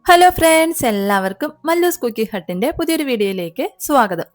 Hello friends, എല്ലാവർക്കും മല്ലൂസ് കുക്കി ഹട്ടിന്റെ പുതിയൊരു വീഡിയോയിലേക്ക് സ്വാഗതം.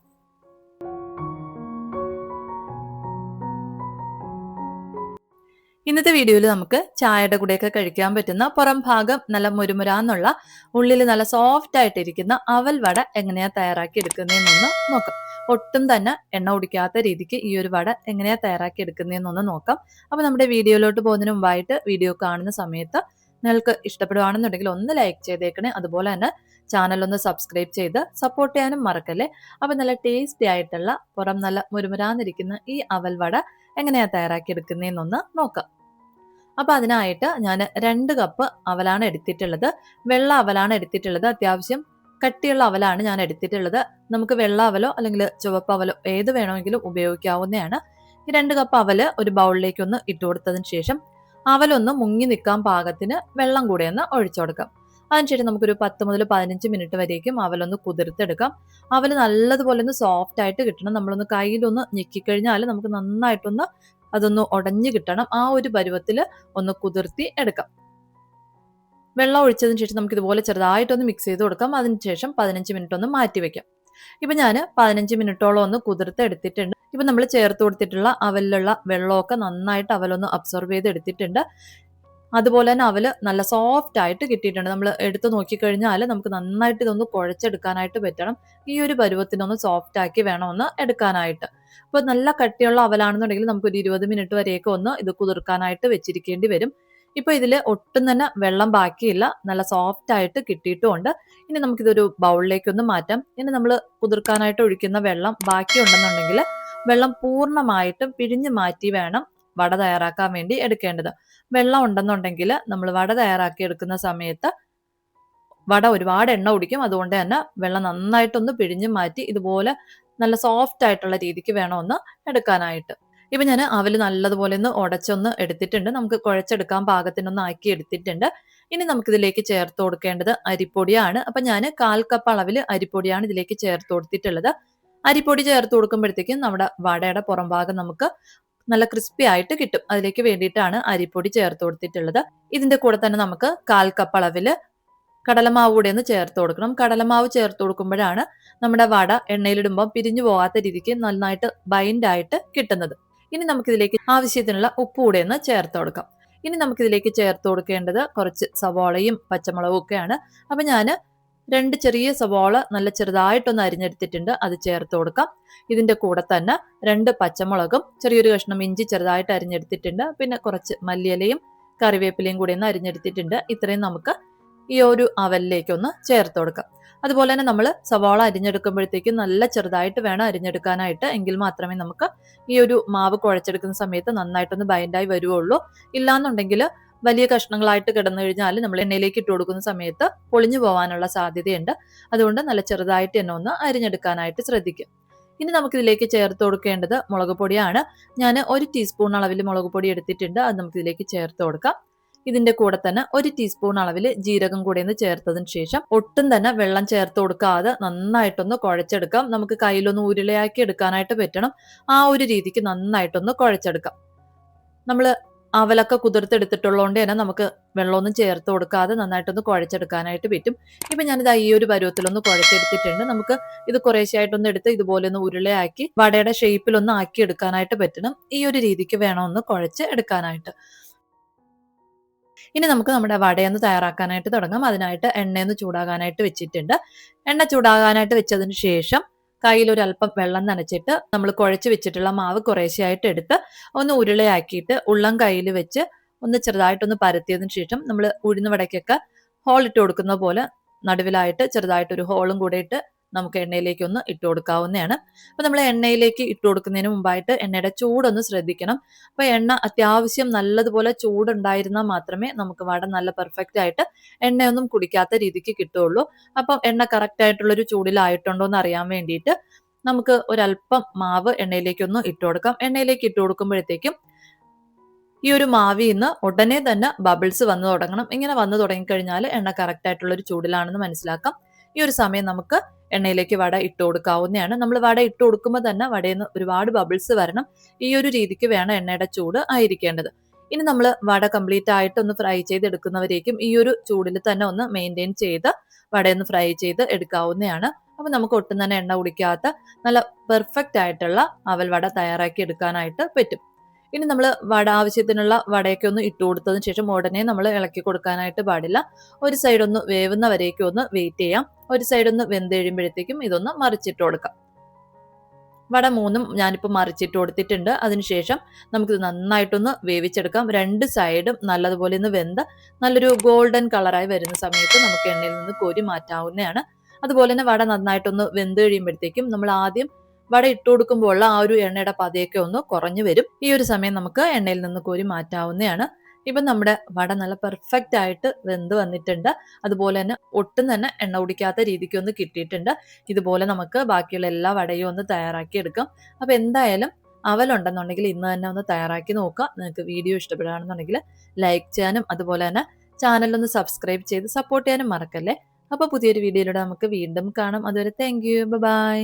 ഇന്നത്തെ വീഡിയോയിൽ നമുക്ക് ചായയുടെ കൂടെയൊക്കെ കഴിക്കാൻ പറ്റുന്ന പുറം ഭാഗം നല്ല മുരുമുരാന്നുള്ള ഉള്ളിൽ നല്ല സോഫ്റ്റ് ആയിട്ടിരിക്കുന്ന അവൽ വട എങ്ങനെയാ തയ്യാറാക്കി എടുക്കുന്നതെന്നൊന്ന് നോക്കാം. ഒട്ടും തന്നെ എണ്ണ കുടിക്കാത്ത രീതിക്ക് ഈ ഒരു വട എങ്ങനെയാ തയ്യാറാക്കി എടുക്കുന്നതെന്നൊന്ന് നോക്കാം. അപ്പൊ നമ്മുടെ വീഡിയോയിലോട്ട് പോകുന്നതിന് മുമ്പായിട്ട് വീഡിയോ കാണുന്ന സമയത്ത് നിങ്ങൾക്ക് ഇഷ്ടപ്പെടുവാണെന്നുണ്ടെങ്കിൽ ഒന്ന് ലൈക്ക് ചെയ്തേക്കണേ. അതുപോലെ തന്നെ ചാനൽ ഒന്ന് സബ്സ്ക്രൈബ് ചെയ്ത് സപ്പോർട്ട് ചെയ്യാനും മറക്കല്ലേ. അപ്പൊ നല്ല ടേസ്റ്റി ആയിട്ടുള്ള പുറം നല്ല മുരുമുരാന്നിരിക്കുന്ന ഈ അവൽ വട എങ്ങനെയാ തയ്യാറാക്കി എടുക്കുന്നതെന്നൊന്ന് നോക്കാം. അപ്പൊ അതിനായിട്ട് ഞാൻ 2 കപ്പ് അവലാണ് എടുത്തിട്ടുള്ളത്. വെള്ള അവലാണ് എടുത്തിട്ടുള്ളത്. അത്യാവശ്യം കട്ടിയുള്ള അവലാണ് ഞാൻ എടുത്തിട്ടുള്ളത്. നമുക്ക് വെള്ള അവലോ അല്ലെങ്കിൽ ചുവപ്പ് അവലോ ഏത് വേണമെങ്കിലും ഉപയോഗിക്കാവുന്നതാണ്. ഈ 2 കപ്പ് അവല് ഒരു ബൗളിലേക്ക് ഒന്ന് ഇട്ട് കൊടുത്തതിന് ശേഷം അവലൊന്ന് മുങ്ങി നിൽക്കാൻ പാകത്തിന് വെള്ളം കൂടെ ഒന്ന് ഒഴിച്ചു കൊടുക്കാം. അതിനുശേഷം നമുക്കൊരു 10 മുതൽ 15 മിനിറ്റ് വരേക്കും അവലൊന്ന് കുതിർത്തെടുക്കാം. അവല് നല്ലതുപോലെ ഒന്ന് സോഫ്റ്റ് ആയിട്ട് കിട്ടണം. നമ്മളൊന്ന് കയ്യിലൊന്ന് ഞെക്കിക്കഴിഞ്ഞാൽ നമുക്ക് നന്നായിട്ടൊന്ന് അതൊന്ന് ഉടഞ്ഞു കിട്ടണം. ആ ഒരു പരുവത്തിൽ ഒന്ന് കുതിർത്തി എടുക്കാം. വെള്ളം ഒഴിച്ചതിന് ശേഷം നമുക്ക് ഇതുപോലെ ചെറുതായിട്ടൊന്ന് മിക്സ് ചെയ്ത് കൊടുക്കാം. അതിനുശേഷം 15 മിനിറ്റ് ഒന്ന് മാറ്റി വെക്കാം. ഇപ്പൊ ഞാൻ 15 മിനിറ്റോളം ഒന്ന് കുതിർത്ത് എടുത്തിട്ടുണ്ട്. ഇപ്പൊ നമ്മൾ ചേർത്ത് കൊടുത്തിട്ടുള്ള അവലിലുള്ള വെള്ളമൊക്കെ നന്നായിട്ട് അവലൊന്ന് അബ്സോർബ് ചെയ്ത് എടുത്തിട്ടുണ്ട്. അതുപോലെ തന്നെ അവല് നല്ല സോഫ്റ്റ് ആയിട്ട് കിട്ടിയിട്ടുണ്ട്. നമ്മൾ എടുത്ത് നോക്കിക്കഴിഞ്ഞാൽ നമുക്ക് നന്നായിട്ട് ഇതൊന്ന് കുഴച്ചെടുക്കാനായിട്ട് പറ്റണം. ഈ ഒരു പരുവത്തിനൊന്ന് സോഫ്റ്റ് ആക്കി വേണം ഒന്ന് എടുക്കാനായിട്ട്. അപ്പോൾ നല്ല കട്ടിയുള്ള അവലാണെന്നുണ്ടെങ്കിൽ നമുക്കൊരു 20 മിനിറ്റ് വരെയൊക്കെ ഒന്ന് ഇത് കുതിർക്കാനായിട്ട് വെച്ചിരിക്കേണ്ടി വരും. ഇപ്പൊ ഇതിൽ ഒട്ടും തന്നെ വെള്ളം ബാക്കിയില്ല, നല്ല സോഫ്റ്റ് ആയിട്ട് കിട്ടിയിട്ടുമുണ്ട്. ഇനി നമുക്കിതൊരു ബൗളിലേക്ക് ഒന്ന് മാറ്റാം. ഇനി നമ്മൾ കുതിർക്കാനായിട്ട് ഒഴിക്കുന്ന വെള്ളം ബാക്കിയുണ്ടെന്നുണ്ടെങ്കിൽ വെള്ളം പൂർണ്ണമായിട്ടും പിഴിഞ്ഞു മാറ്റി വേണം വട തയ്യാറാക്കാൻ വേണ്ടി എടുക്കേണ്ടത്. വെള്ളം ഉണ്ടെന്നുണ്ടെങ്കിൽ നമ്മൾ വട തയ്യാറാക്കി എടുക്കുന്ന സമയത്ത് വട ഒരുപാട് എണ്ണ കുടിക്കും. അതുകൊണ്ട് തന്നെ വെള്ളം നന്നായിട്ടൊന്ന് പിഴിഞ്ഞു മാറ്റി ഇതുപോലെ നല്ല സോഫ്റ്റ് ആയിട്ടുള്ള രീതിക്ക് വേണം ഒന്ന് എടുക്കാനായിട്ട്. ഇപ്പൊ ഞാൻ അവല് നല്ലതുപോലെ ഒന്ന് ഉടച്ചൊന്ന് എടുത്തിട്ടുണ്ട്. നമുക്ക് കുഴച്ചെടുക്കാൻ പാകത്തിനൊന്ന് ആക്കി എടുത്തിട്ടുണ്ട്. ഇനി നമുക്കിതിലേക്ക് ചേർത്ത് കൊടുക്കേണ്ടത് അരിപ്പൊടിയാണ്. അപ്പൊ ഞാൻ 1/4 കപ്പ് അളവിൽ അരിപ്പൊടിയാണ് ഇതിലേക്ക് ചേർത്ത് കൊടുത്തിട്ടുള്ളത്. അരിപ്പൊടി ചേർത്ത് കൊടുക്കുമ്പോഴത്തേക്കും നമ്മുടെ വടയുടെ പുറം ഭാഗം നമുക്ക് നല്ല ക്രിസ്പി ആയിട്ട് കിട്ടും. അതിലേക്ക് വേണ്ടിയിട്ടാണ് അരിപ്പൊടി ചേർത്ത് കൊടുത്തിട്ടുള്ളത്. ഇതിന്റെ കൂടെ തന്നെ നമുക്ക് 1/4 കപ്പ് അളവിൽ കടലമാവ് കൂടെ ഒന്ന് ചേർത്ത് കൊടുക്കണം. കടലമാവ് ചേർത്ത് കൊടുക്കുമ്പോഴാണ് നമ്മുടെ വട എണ്ണയിലിടുമ്പോൾ പിരിഞ്ഞു പോകാത്ത രീതിക്ക് നന്നായിട്ട് ബൈൻഡായിട്ട് കിട്ടുന്നത്. ഇനി നമുക്കിതിലേക്ക് ആവശ്യത്തിനുള്ള ഉപ്പ് കൂടെ ഒന്ന് ചേർത്ത് കൊടുക്കാം. ഇനി നമുക്കിതിലേക്ക് ചേർത്ത് കൊടുക്കേണ്ടത് കുറച്ച് സവോളയും പച്ചമുളകും ഒക്കെയാണ്. അപ്പൊ ഞാൻ 2 ചെറിയ സവോള നല്ല ചെറുതായിട്ടൊന്ന് അരിഞ്ഞെടുത്തിട്ടുണ്ട്, അത് ചേർത്ത് കൊടുക്കാം. ഇതിന്റെ കൂടെ തന്നെ 2 പച്ചമുളകും ചെറിയൊരു കഷ്ണം ഇഞ്ചി ചെറുതായിട്ട് അരിഞ്ഞെടുത്തിട്ടുണ്ട്. പിന്നെ കുറച്ച് മല്ലിയിലയും കറിവേപ്പിലയും കൂടി ഒന്ന് അരിഞ്ഞെടുത്തിട്ടുണ്ട്. ഇത്രയും നമുക്ക് ഈ ഒരു അവലിലേക്ക് ഒന്ന് ചേർത്ത് കൊടുക്കാം. അതുപോലെ തന്നെ നമ്മൾ സവാള അരിഞ്ഞെടുക്കുമ്പോഴത്തേക്കും നല്ല ചെറുതായിട്ട് വേണം അരിഞ്ഞെടുക്കാനായിട്ട്. എങ്കിൽ മാത്രമേ നമുക്ക് ഈ ഒരു മാവ് കുഴച്ചെടുക്കുന്ന സമയത്ത് നന്നായിട്ടൊന്ന് ബൈൻഡായി വരുവുള്ളൂ. ഇല്ലാന്നുണ്ടെങ്കിൽ വലിയ കഷ്ണങ്ങളായിട്ട് കിടന്നു കഴിഞ്ഞാൽ നമ്മൾ എണ്ണയിലേക്ക് ഇട്ട് കൊടുക്കുന്ന സമയത്ത് പൊളിഞ്ഞു പോകാനുള്ള സാധ്യതയുണ്ട്. അതുകൊണ്ട് നല്ല ചെറുതായിട്ട് തന്നെ ഒന്ന് അരിഞ്ഞെടുക്കാനായിട്ട് ശ്രദ്ധിക്കും. ഇനി നമുക്കിതിലേക്ക് ചേർത്ത് കൊടുക്കേണ്ടത് മുളക് പൊടിയാണ്. ഞാൻ 1 ടീസ്പൂൺ അളവിൽ മുളക് പൊടി എടുത്തിട്ടുണ്ട്. അത് നമുക്കിതിലേക്ക് ചേർത്ത് കൊടുക്കാം. ഇതിന്റെ കൂടെ തന്നെ 1 ടീസ്പൂൺ അളവിൽ ജീരകം കൂടെ ഒന്ന് ചേർത്തതിന് ശേഷം ഒട്ടും തന്നെ വെള്ളം ചേർത്ത് കൊടുക്കാതെ നന്നായിട്ടൊന്ന് കുഴച്ചെടുക്കാം. നമുക്ക് കയ്യിലൊന്ന് ഉരുളയാക്കി എടുക്കാനായിട്ട് പറ്റണം. ആ ഒരു രീതിക്ക് നന്നായിട്ടൊന്ന് കുഴച്ചെടുക്കാം. നമ്മൾ അവലൊക്കെ കുതിർത്തെടുത്തിട്ടുള്ളതുകൊണ്ട് തന്നെ നമുക്ക് വെള്ളമൊന്നും ചേർത്ത് കൊടുക്കാതെ നന്നായിട്ടൊന്ന് കുഴച്ചെടുക്കാനായിട്ട് പറ്റും. ഇപ്പൊ ഞാനിത് ഈ ഒരു പരുവത്തിലൊന്ന് കുഴച്ചെടുത്തിട്ടുണ്ട്. നമുക്ക് ഇത് കുറേശ്ശായിട്ടൊന്ന് എടുത്ത് ഇതുപോലെ ഒന്ന് ഉരുളയാക്കി വടയുടെ ഷേപ്പിലൊന്ന് ആക്കി എടുക്കാനായിട്ട് പറ്റണം. ഈ ഒരു രീതിക്ക് വേണം ഒന്ന് കുഴച്ച് എടുക്കാനായിട്ട്. ഇനി നമുക്ക് നമ്മുടെ വടയൊന്ന് തയ്യാറാക്കാനായിട്ട് തുടങ്ങാം. അതിനായിട്ട് എണ്ണയൊന്ന് ചൂടാകാനായിട്ട് വെച്ചിട്ടുണ്ട്. എണ്ണ ചൂടാകാനായിട്ട് വെച്ചതിന് ശേഷം കയ്യിൽ ഒരു അല്പം വെള്ളം നനച്ചിട്ട് നമ്മൾ കുഴച്ച് വെച്ചിട്ടുള്ള മാവ് കുറേശ്ശെയായിട്ട് എടുത്ത് ഒന്ന് ഉരുളയാക്കിയിട്ട് ഉള്ളം കയ്യിൽ വെച്ച് ഒന്ന് ചെറുതായിട്ടൊന്ന് പരത്തിയതിന് ശേഷം നമ്മൾ ഉഴുന്ന് വടയ്ക്കൊക്കെ ഹോൾ ഇട്ട് കൊടുക്കുന്ന പോലെ നടുവിലായിട്ട് ചെറുതായിട്ടൊരു ഹോളും കൂടെ ഇട്ട് നമുക്ക് എണ്ണയിലേക്ക് ഒന്ന് ഇട്ട് കൊടുക്കാവുന്നതാണ്. അപ്പൊ നമ്മൾ എണ്ണയിലേക്ക് ഇട്ട് കൊടുക്കുന്നതിന് മുമ്പായിട്ട് എണ്ണയുടെ ചൂടൊന്ന് ശ്രദ്ധിക്കണം. അപ്പൊ എണ്ണ അത്യാവശ്യം നല്ലതുപോലെ ചൂടുണ്ടായിരുന്നാൽ മാത്രമേ നമുക്ക് വട നല്ല പെർഫെക്റ്റ് ആയിട്ട് എണ്ണയൊന്നും കുടിക്കാത്ത രീതിക്ക് കിട്ടുള്ളൂ. അപ്പം എണ്ണ കറക്റ്റ് ആയിട്ടുള്ളൊരു ചൂടിലായിട്ടുണ്ടോ എന്ന് അറിയാൻ വേണ്ടിയിട്ട് നമുക്ക് ഒരല്പം മാവ് എണ്ണയിലേക്കൊന്ന് ഇട്ട് കൊടുക്കാം. എണ്ണയിലേക്ക് ഇട്ട് കൊടുക്കുമ്പോഴത്തേക്കും ഈ ഒരു മാവിൽ നിന്ന് ഉടനെ തന്നെ ബബിൾസ് വന്നു തുടങ്ങണം. ഇങ്ങനെ വന്നു തുടങ്ങിക്കഴിഞ്ഞാൽ എണ്ണ കറക്റ്റ് ആയിട്ടുള്ളൊരു ചൂടിലാണെന്ന് മനസ്സിലാക്കാം. ഈ ഒരു സമയം നമുക്ക് എണ്ണയിലേക്ക് വട ഇട്ട് കൊടുക്കാവുന്നതാണ്. നമ്മൾ വട ഇട്ട് കൊടുക്കുമ്പോൾ തന്നെ വടയിൽ നിന്ന് ഒരുപാട് ബബിൾസ് വരണം. ഈ ഒരു രീതിക്ക് വേണം എണ്ണയുടെ ചൂട് ആയിരിക്കേണ്ടത്. ഇനി നമ്മൾ വട കംപ്ലീറ്റ് ആയിട്ട് ഒന്ന് ഫ്രൈ ചെയ്തെടുക്കുന്നവരേക്കും ഈ ഒരു ചൂടിൽ തന്നെ ഒന്ന് മെയിൻറ്റെയിൻ ചെയ്ത് വടയൊന്ന് ഫ്രൈ ചെയ്ത് എടുക്കാവുന്നതാണ്. അപ്പൊ നമുക്ക് ഒട്ടും തന്നെ എണ്ണ കുടിക്കാത്ത നല്ല പെർഫെക്റ്റ് ആയിട്ടുള്ള അവൽ വട തയ്യാറാക്കി എടുക്കാനായിട്ട് പറ്റും. ഇനി നമ്മൾ വട ആവശ്യത്തിനുള്ള വടയൊക്കെ ഒന്ന് ഇട്ട് കൊടുത്തതിന് ശേഷം ഉടനെ നമ്മൾ ഇളക്കി കൊടുക്കാനായിട്ട് പാടില്ല. ഒരു സൈഡ് ഒന്ന് വേവുന്നവരേക്കും ഒന്ന് വെയിറ്റ് ചെയ്യാം. ഒരു സൈഡ് ഒന്ന് വെന്ത് കഴിയുമ്പോഴത്തേക്കും ഇതൊന്ന് മറിച്ചിട്ട് കൊടുക്കാം. വട മൂന്നും ഞാനിപ്പോൾ മറിച്ചിട്ട് കൊടുത്തിട്ടുണ്ട്. അതിനുശേഷം നമുക്കിത് നന്നായിട്ടൊന്ന് വേവിച്ചെടുക്കാം. രണ്ട് സൈഡും നല്ലതുപോലെ ഒന്ന് വെന്ത് നല്ലൊരു ഗോൾഡൻ കളറായി വരുന്ന സമയത്ത് നമുക്ക് എണ്ണയിൽ നിന്ന് കോരി മാറ്റാവുന്നതാണ്. അതുപോലെ തന്നെ വട നന്നായിട്ടൊന്ന് വെന്ത് കഴിയുമ്പോഴത്തേക്കും നമ്മൾ ആദ്യം വട ഇട്ട് കൊടുക്കുമ്പോൾ ആ ഒരു എണ്ണയുടെ പതയൊക്കെ ഒന്ന് കുറഞ്ഞു വരും. ഈ ഒരു സമയം നമുക്ക് എണ്ണയിൽ നിന്ന് കോരി മാറ്റാവുന്നതാണ്. ഇപ്പം നമ്മുടെ വട നല്ല പെർഫെക്റ്റ് ആയിട്ട് വെന്ത് വന്നിട്ടുണ്ട്. അതുപോലെ തന്നെ ഒട്ടും തന്നെ എണ്ണ കുടിക്കാത്ത രീതിക്ക് ഒന്ന് കിട്ടിയിട്ടുണ്ട്. ഇതുപോലെ നമുക്ക് ബാക്കിയുള്ള എല്ലാ വടയും ഒന്ന് തയ്യാറാക്കി എടുക്കാം. അപ്പം എന്തായാലും അവലുണ്ടെന്നുണ്ടെങ്കിൽ ഇന്ന് തന്നെ ഒന്ന് തയ്യാറാക്കി നോക്കുക. നിങ്ങൾക്ക് വീഡിയോ ഇഷ്ടപ്പെടുകയാണെന്നുണ്ടെങ്കിൽ ലൈക്ക് ചെയ്യാനും അതുപോലെ തന്നെ ചാനലൊന്ന് സബ്സ്ക്രൈബ് ചെയ്ത് സപ്പോർട്ട് ചെയ്യാനും മറക്കല്ലേ. അപ്പോൾ പുതിയൊരു വീഡിയോയിലൂടെ നമുക്ക് വീണ്ടും കാണാം. അതുവരെ താങ്ക് യു, ബൈ.